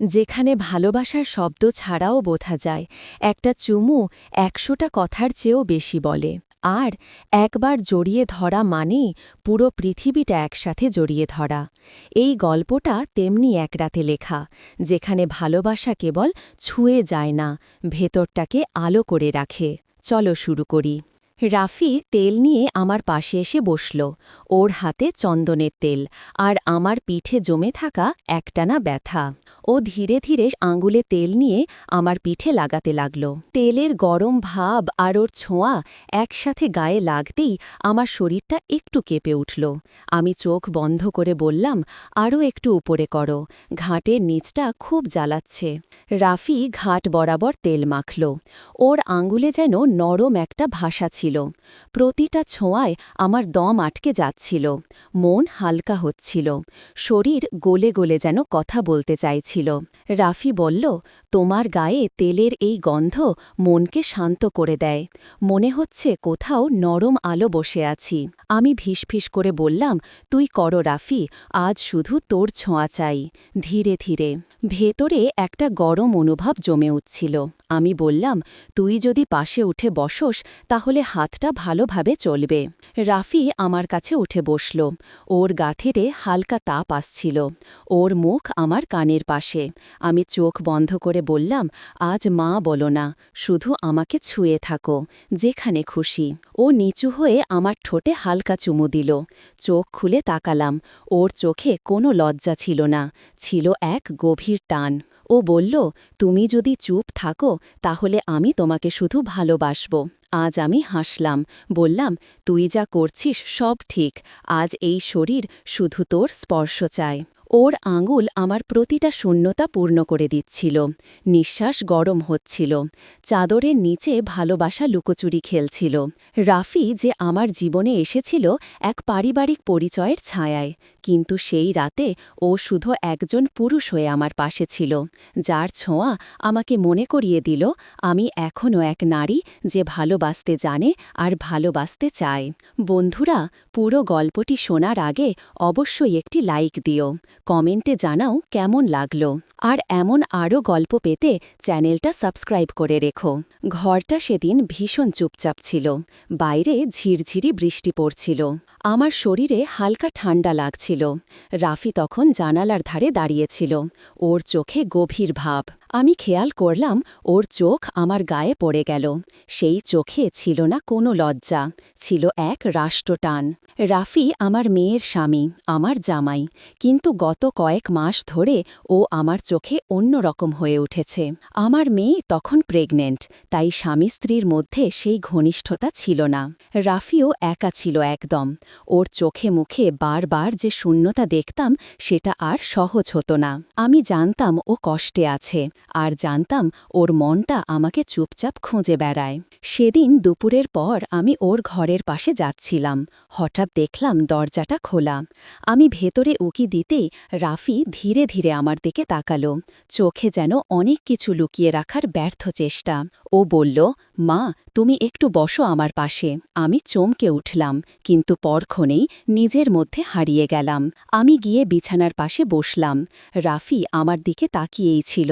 যেখানে ভালোবাসার শব্দ ছাড়াও বোঝা যায় একটা চুমু ১০০টা কথার চেয়েও বেশি বলে। আর একবার জড়িয়ে ধরা মানেই পুরো পৃথিবীটা একসাথে জড়িয়ে ধরা। এই গল্পটা তেমনি এক রাতে লেখা, যেখানে ভালোবাসা কেবল ছুঁয়ে যায় না, ভেতরটাকে আলো করে রাখে। চলো শুরু করি। রাফি তেল নিয়ে আমার পাশে এসে বসল। ওর হাতে চন্দনের তেল, আর আমার পিঠে জমে থাকা একটানা ব্যথা। ও ধীরে ধীরে আঙুলে তেল নিয়ে আমার পিঠে লাগাতে লাগল। তেলের গরম ভাব আর ওর ছোঁয়া একসাথে গায়ে লাগতেই আমার শরীরটা একটু কেঁপে উঠল। আমি চোখ বন্ধ করে বললাম, আরও একটু উপরে করো, ঘাটের নিচটা খুব জ্বালাচ্ছে। রাফি ঘাট বরাবর তেল মাখল। ওর আঙুলে যেন নরম একটা ভাষা ছিল। প্রতিটা ছোঁয়ায় আমার দম আটকে যাচ্ছিল, মন হালকা হচ্ছিল, শরীর গলে গলে যেন কথা বলতে চাইছিল। রাফি বলল, তোমার গায়ে তেলের এই গন্ধ মনকে শান্ত করে দেয়। মনে হচ্ছে কোথাও নরম আলো বসে আছি। আমি ফিসফিস করে বললাম, তুই করো রাফি, আজ শুধু তোর ছোঁয়া চাই। ধীরে ধীরে ভেতরে একটা গরম অনুভব জমে উঠছিল। আমি বললাম, তুই যদি পাশে উঠে বসোস তাহলে হাতটা ভালোভাবে চলবে। রাফি আমার কাছে উঠে বসল। ওর গাথিরে হালকা তাপ আসছিল। ওর মুখ আমার কানের পাশে। আমি চোখ বন্ধ করে বললাম, আজ মা বলো না, শুধু আমাকে ছুঁয়ে থাকো, যেখানে খুশি। ও নিচু হয়ে আমার ঠোঁটে হালকা চুমু দিল। চোখ খুলে তাকালাম। ওর চোখে কোনো লজ্জা ছিল না, ছিল এক গভীর টান। ও বলল, তুমি যদি চুপ থাকো তাহলে আমি তোমাকে শুধু ভালোবাসব। আজ আমি হাসলাম, বললাম, তুই যা করছিস সব ঠিক, আজ এই শরীর শুধু তোর স্পর্শ চায়। ওর আঙুল আমার প্রতিটা শূন্যতা পূর্ণ করে দিচ্ছিল। নিঃশ্বাস গরম হচ্ছিল। চাদরের নিচে ভালোবাসা লুকোচুরি খেলছিল। রাফি যে আমার জীবনে এসেছিল এক পারিবারিক পরিচয়ের ছায়ায়, কিন্তু সেই রাতে ও শুধু একজন পুরুষ হয়ে আমার পাশে ছিল, যার ছোঁয়া আমাকে মনে করিয়ে দিল আমি এখনও এক নারী যে ভালোবাসতে জানে আর ভালোবাসতে চায়। বন্ধুরা, পুরো গল্পটি শোনার আগে অবশ্যই একটি লাইক দিও, কমেন্টে জানাও কেমন লাগলো। আর এমন আরও গল্প পেতে চ্যানেলটা সাবস্ক্রাইব করে রেখো। ঘরটা সেদিন ভীষণ চুপচাপ ছিল। বাইরে ঝিরঝিরি বৃষ্টি পড়ছিল। আমার শরীরে হালকা ঠান্ডা লাগছিল। রাফি তখন জানালার ধারে দাঁড়িয়েছিল। ওর চোখে গভীর ভাব। আমি খেয়াল করলাম ওর চোখ আমার গায়ে পড়ে গেল। সেই চোখে ছিল না কোনো লজ্জা, ছিল এক রাষ্ট্রটান। রাফি আমার মেয়ের স্বামী, আমার জামাই, কিন্তু গত কয়েক মাস ধরে ও আমার চোখে অন্যরকম হয়ে উঠেছে। আমার মেয়ে তখন প্রেগনেন্ট, তাই স্বামী স্ত্রীর মধ্যে সেই ঘনিষ্ঠতা ছিল না। রাফিও একা ছিল একদম। ওর চোখে মুখে বারবার যে শূন্যতা দেখতাম সেটা আর সহজ হতো না। আমি জানতাম ও কষ্টে আছে, আর জানতাম ওর মনটা আমাকে চুপচাপ খুঁজে বেড়ায়। সেদিন দুপুরের পর আমি ওর ঘরের পাশে যাচ্ছিলাম। হঠাৎ দেখলাম দরজাটা খোলা। আমি ভেতরে উকি দিতেই রাফি ধীরে ধীরে আমার দিকে তাকালো, চোখে যেন অনেক কিছু লুকিয়ে রাখার ব্যর্থ চেষ্টা। ও বলল, মা, তুমি একটু বসো আমার পাশে। আমি চমকে উঠলাম, কিন্তু পরক্ষণেই নিজের মধ্যে হারিয়ে গেলাম। আমি গিয়ে বিছানার পাশে বসলাম। রাফি আমার দিকে তাকিয়েই ছিল।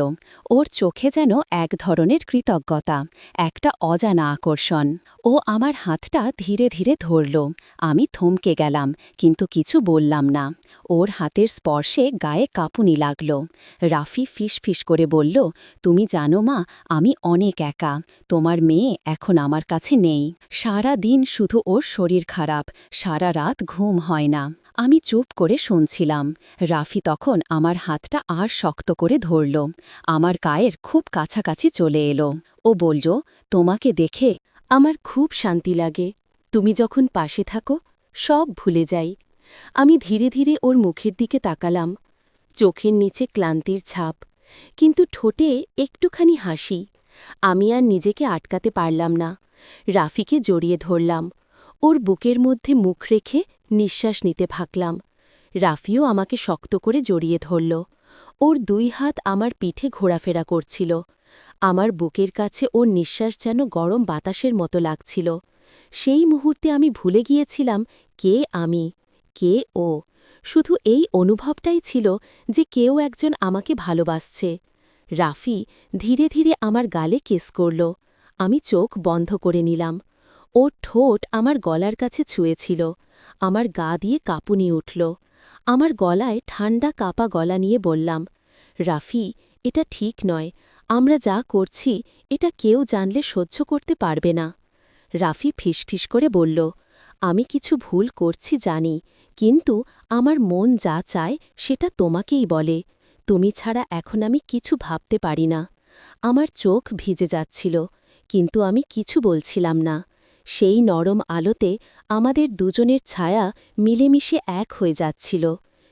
ওর চোখে যেন এক ধরনের কৃতজ্ঞতা, একটা অজানা আকর্ষণ। ও আমার হাতটা ধীরে ধীরে ধরল। আমি থমকে গেলাম, কিন্তু কিছু বললাম না। ওর হাতের স্পর্শে গায়ে কাঁপুনি লাগল। রাফি ফিসফিস করে বলল, তুমি জানো মা, আমি অনেক একা। তোমার মেয়ে এখন আমার কাছে নেই। সারা দিন শুধু ওর শরীর খারাপ, সারা রাত ঘুম হয় না। আমি চুপ করে শুনছিলাম। রাফি তখন আমার হাতটা আর শক্ত করে ধরল, আমার গায়ের খুব কাছাকাছি চলে এলো। ও বলল, তোমাকে দেখে আমার খুব শান্তি লাগে। তুমি যখন পাশে থাকো সব ভুলে যাই। আমি ধীরে ধীরে ওর মুখের দিকে তাকালাম। চোখের নিচে ক্লান্তির ছাপ, কিন্তু ঠোঁটে একটুখানি হাসি। আমি আর নিজেকে আটকাতে পারলাম না। রাফিকে জড়িয়ে ধরলাম। ওর বুকের মধ্যে মুখ রেখে নিঃশ্বাস নিতে থাকলাম। রাফিও আমাকে শক্ত করে জড়িয়ে ধরল। ওর দুই হাত আমার পিঠে ঘোরাফেরা করছিল। আমার বুকের কাছে ওর নিঃশ্বাস যেন গরম বাতাসের মতো লাগছিল। সেই মুহূর্তে আমি ভুলে গিয়েছিলাম কে আমি, কে ও। শুধু এই অনুভবটাই ছিল যে কেউ একজন আমাকে ভালোবাসছে। রাফি ধীরে ধীরে আমার গালে কিস করল। আমি চোখ বন্ধ করে নিলাম। ওর ঠোঁট আমার গলার কাছে ছুঁয়েছিল। আমার গা দিয়ে কাঁপুনি উঠল। আমার গলায় ঠান্ডা কাপা গলা নিয়ে বললাম, রাফি, এটা ঠিক নয়। আমরা যা করছি এটা কেউ জানলে সহ্য করতে পারবে না। রাফি ফিসফিস করে বলল, আমি কিছু ভুল করছি জানি, কিন্তু আমার মন যা চায় সেটা তোমাকেই বলে। তুমি ছাড়া এখন আমি কিছু ভাবতে পারি না। আমার চোখ ভিজে যাচ্ছিল, কিন্তু আমি কিছু বলছিলাম না। সেই নরম আলোতে আমাদের দুজনের ছায়া মিলেমিশে এক হয়ে যাচ্ছিল।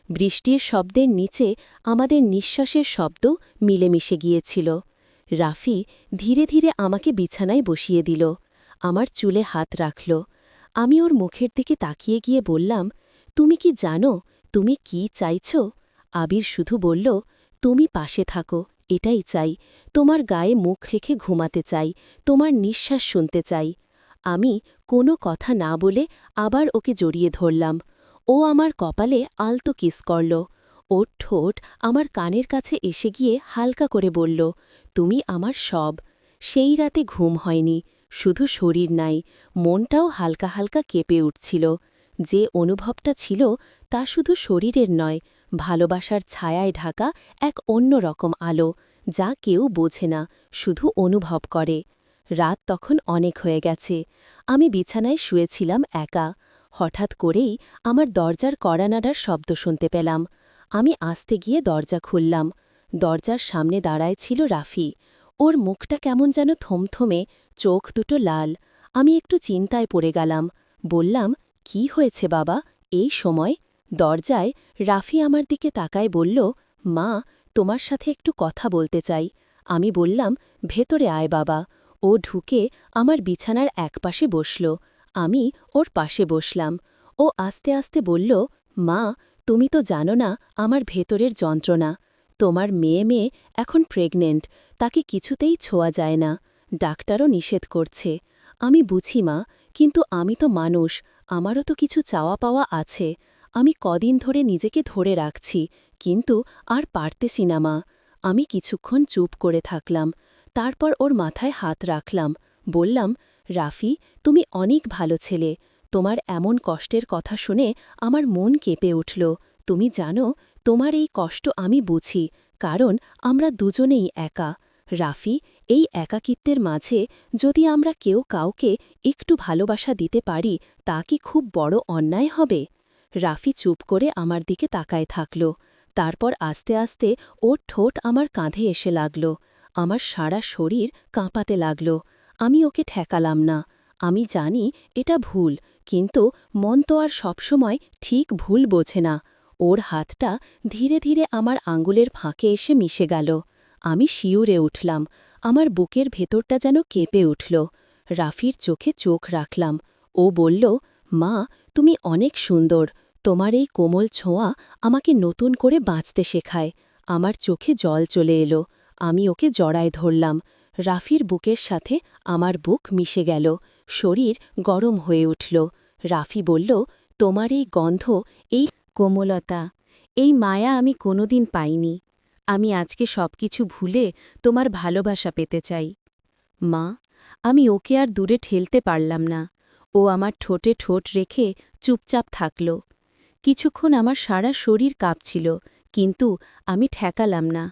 বৃষ্টির শব্দের নিচে আমাদের নিঃশ্বাসের শব্দ মিলেমিশে গিয়েছিল। রাফি ধীরে ধীরে আমাকে বিছানায় বসিয়ে দিল। আমার চুলে হাত রাখল। আমি ওর মুখের দিকে তাকিয়ে গিয়ে বললাম, তুমি কি জানো তুমি কি চাইছ? আবির শুধু বলল, তুমি পাশে থাকো, এটাই চাই। তোমার গায়ে মুখ রেখে ঘুমাতে চাই, তোমার নিঃশ্বাস শুনতে চাই। আমি কোনো কথা না বলে আবার ওকে জড়িয়ে ধরলাম। ও আমার কপালে আলতো কিস করল। ওর ঠোঁট আমার কানের কাছে এসে গিয়ে হালকা করে বলল, তুমি আমার সব। সেই রাতে ঘুম হয়নি, শুধু শরীর নাই, মনটাও হালকা হালকা কেঁপে উঠছিল। যে অনুভবটা ছিল তা শুধু শরীরের নয়, ভালোবাসার ছায়ায় ঢাকা এক অন্য রকম আলো, যা কেউ বোঝে না, শুধু অনুভব করে। রাত তখন অনেক হয়ে গেছে। আমি বিছানায় শুয়েছিলাম একা। হঠাৎ করেই আমার দরজার কড়া নাড়ার শব্দ শুনতে পেলাম। আমি আস্তে গিয়ে দরজা খুললাম। দরজার সামনে দাঁড়ায় ছিল রাফি। ওর মুখটা কেমন যেন থমথমে, চোখ দুটো লাল। আমি একটু চিন্তায় পড়ে গেলাম। বললাম, কি হয়েছে বাবা এই সময়? দরজায় রাফি আমার দিকে তাকায় বলল, মা, তোমার সাথে একটু কথা বলতে চাই। আমি বললাম, ভেতরে আয় বাবা। ও ঢুকে আমার বিছানার একপাশে বসল। আমি ওর পাশে বসলাম। ও আস্তে আস্তে বলল, মা, তুমি তো জানো না আমার ভেতরের যন্ত্রণা। তোমার মেয়ে এখন প্রেগনেন্ট, তাকে কিছুতেই ছোঁয়া যায় না। ডাক্তারও নিষেধ করছে। আমি বুঝি মা, কিন্তু আমি তো মানুষ, আমারও তো কিছু চাওয়া পাওয়া আছে। আমি কদিন ধরে নিজেকে ধরে রাখছি, কিন্তু আর পারতেছি না মা। আমি কিছুক্ষণ চুপ করে থাকলাম। তারপর ওর মাথায় হাত রাখলাম। বললাম, রাফি, তুমি অনেক ভালো ছেলে। তোমার এমন কষ্টের কথা শুনে আমার মন কেঁপে উঠল। তুমি জানো, তোমার এই কষ্ট আমি বুঝি, কারণ আমরা দুজনেই একা। রাফি, এই একাকিত্বের মাঝে যদি আমরা কেউ কাউকে একটু ভালোবাসা দিতে পারি, তা কি খুব বড় অন্যায় হবে? রাফি চুপ করে আমার দিকে তাকায় থাকল। তারপর আস্তে আস্তে ওর ঠোঁট আমার কাঁধে এসে লাগল। আমার সারা শরীর কাঁপাতে লাগল। আমি ওকে ঠেকালাম না। আমি জানি এটা ভুল, কিন্তু মন তো আর সবসময় ঠিক ভুল বোঝে না। ওর হাতটা ধীরে ধীরে আমার আঙ্গুলের ফাঁকে এসে মিশে গেল। আমি শিউরে উঠলাম। আমার বুকের ভেতরটা যেন কেঁপে উঠল। রাফির চোখে চোখ রাখলাম। ও বলল, মা, তুমি অনেক সুন্দর। তোমার এই কোমল ছোঁয়া আমাকে নতুন করে বাঁচতে শেখায়। আমার চোখে জল চলে এলো। আমি ওকে জড়ায় ধরলাম। রাফির বুকের সাথে আমার বুক মিশে গেল। শরীর গরম হয়ে উঠল। রাফি বলল, তোমার এই গন্ধ, এই কোমলতা, এই মায়া আমি কোনোদিন পাইনি। আমি আজকে সবকিছু ভুলে তোমার ভালোবাসা পেতে চাই। মা, আমি ওকে আর দূরে ঠেলতে পারলাম না। ও আমার ঠোঁটে ঠোঁট রেখে চুপচাপ থাকল। কিছুক্ষণ আমার সারা শরীর কাঁপছিল, কিন্তু আমি ঠেকালাম না।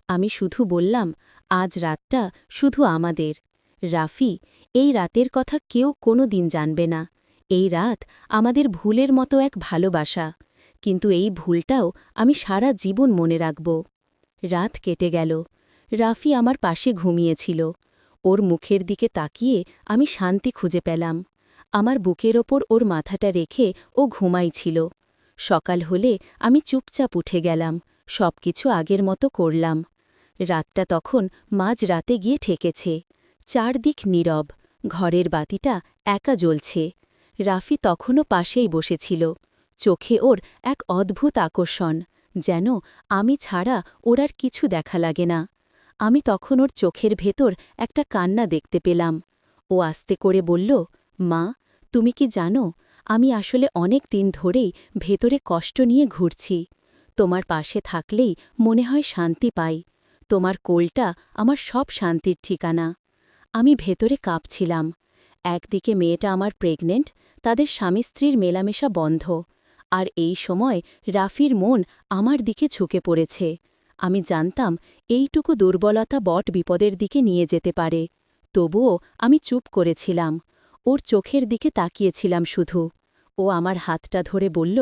আমি শুধু বললাম, আজ রাতটা শুধু আমাদের। রাফি, এই রাতের কথা কেউ কোনো দিন জানবে না। এই রাত আমাদের ভুলের মতো এক ভালোবাসা, কিন্তু এই ভুলটাও আমি সারা জীবন মনে রাখব। রাত কেটে গেল। রাফি আমার পাশে ঘুমিয়েছিল। ওর মুখের দিকে তাকিয়ে আমি শান্তি খুঁজে পেলাম। আমার বুকের ওপর ওর মাথাটা রেখে ও ঘুমাইছিল। সকাল হলে আমি চুপচাপ উঠে গেলাম, সবকিছু আগের মতো করলাম। রাতটা তখন মাঝ রাতে গিয়ে ঠেকেছে। চারদিক নীরব, ঘরের বাতিটা একা জ্বলছে। রাফি তখনও পাশেই বসেছিল। চোখে ওর এক অদ্ভুত আকর্ষণ, যেন আমি ছাড়া ওর আর কিছু দেখা লাগে না। আমি তখন ওর চোখের ভেতর একটা কান্না দেখতে পেলাম। ও আস্তে করে বলল, মা, তুমি কি জানো, আমি আসলে অনেক দিন ধরেই ভেতরে কষ্ট নিয়ে ঘুরছি। তোমার পাশে থাকলেই মনে হয় শান্তি পাই। তোমার কোলটা আমার সব শান্তির ঠিকানা। আমি ভেতরে কাঁপছিলাম। একদিকে মেয়েটা আমার প্রেগনেন্ট, তাদের স্বামী স্ত্রীর মেলামেশা বন্ধ। আর এই সময় রাফির মন আমার দিকে ঝুঁকে পড়েছে। আমি জানতাম এইটুকু দুর্বলতা বট বিপদের দিকে নিয়ে যেতে পারে। তবুও আমি চুপ করেছিলাম। ওর চোখের দিকে তাকিয়েছিলাম শুধু। ও আমার হাতটা ধরে বলল,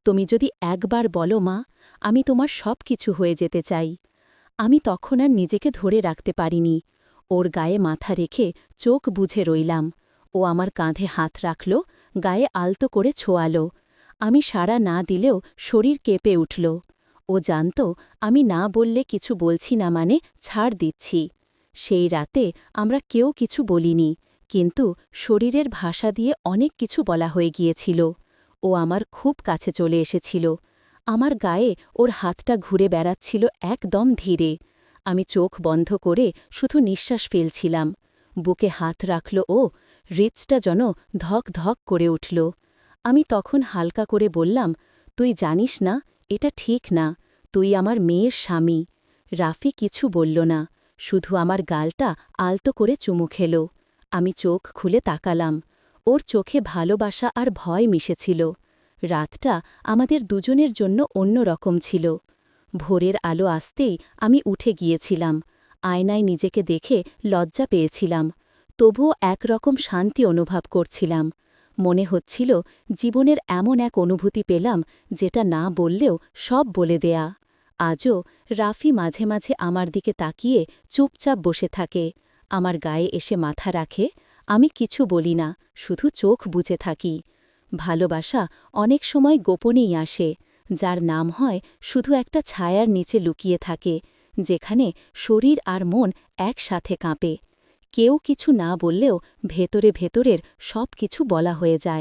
তুমি যদি একবার বলো মা, আমি তোমার সব কিছু হয়ে যেতে চাই। আমি তখন আর নিজেকে ধরে রাখতে পারিনি। ওর গায়ে মাথা রেখে চোখ বুঝে রইলাম। ও আমার কাঁধে হাত রাখল, গায়ে আলতো করে ছোঁয়াল। আমি সাড়া না দিলেও শরীর কেঁপে উঠল। ও জানত আমি না বললে কিছু বলছি না মানে ছাড় দিচ্ছি। সেই রাতে আমরা কেউ কিছু বলিনি, কিন্তু শরীরের ভাষা দিয়ে অনেক কিছু বলা হয়ে গিয়েছিল। ও আমার খুব কাছে চলে এসেছিল। আমার গায়ে ওর হাতটা ঘুরে বেড়াচ্ছিল একদম ধীরে। আমি চোখ বন্ধ করে শুধু নিঃশ্বাস ফেলছিলাম। বুকে হাত রাখল ও, হৃৎটা যেন ধক ধক করে উঠল। আমি তখন হালকা করে বললাম, তুই জানিস না, এটা ঠিক না। তুই আমার মেয়ের স্বামী। রাফি কিছু বলল না, শুধু আমার গালটা আলতো করে চুমু খেল। আমি চোখ খুলে তাকালাম। ওর চোখে ভালোবাসা আর ভয় মিশেছিল। রাতটা আমাদের দুজনের জন্য অন্য রকম ছিল। ভোরের আলো আসতেই আমি উঠে গিয়েছিলাম। আয়নায় নিজেকে দেখে লজ্জা পেয়েছিলাম। তবুও একরকম শান্তি অনুভব করছিলাম। মনে হচ্ছিল জীবনের এমন এক অনুভূতি পেলাম যেটা না বললেও সব বলে দেয়া। আজও রাফি মাঝে মাঝে আমার দিকে তাকিয়ে চুপচাপ বসে থাকে, আমার গায়ে এসে মাথা রাখে। আমি কিছু বলি না, শুধু চোখ বুজে থাকি। ভালোবাসা অনেক সময় গোপনেই আসে, যার নাম হয় শুধু একটা ছায়ার নিচে লুকিয়ে থাকে, যেখানে শরীর আর মন একসাথে কাঁপে। কেউ কিছু না বললেও ভেতরে ভেতরের সব কিছু বলা হয়ে যায়।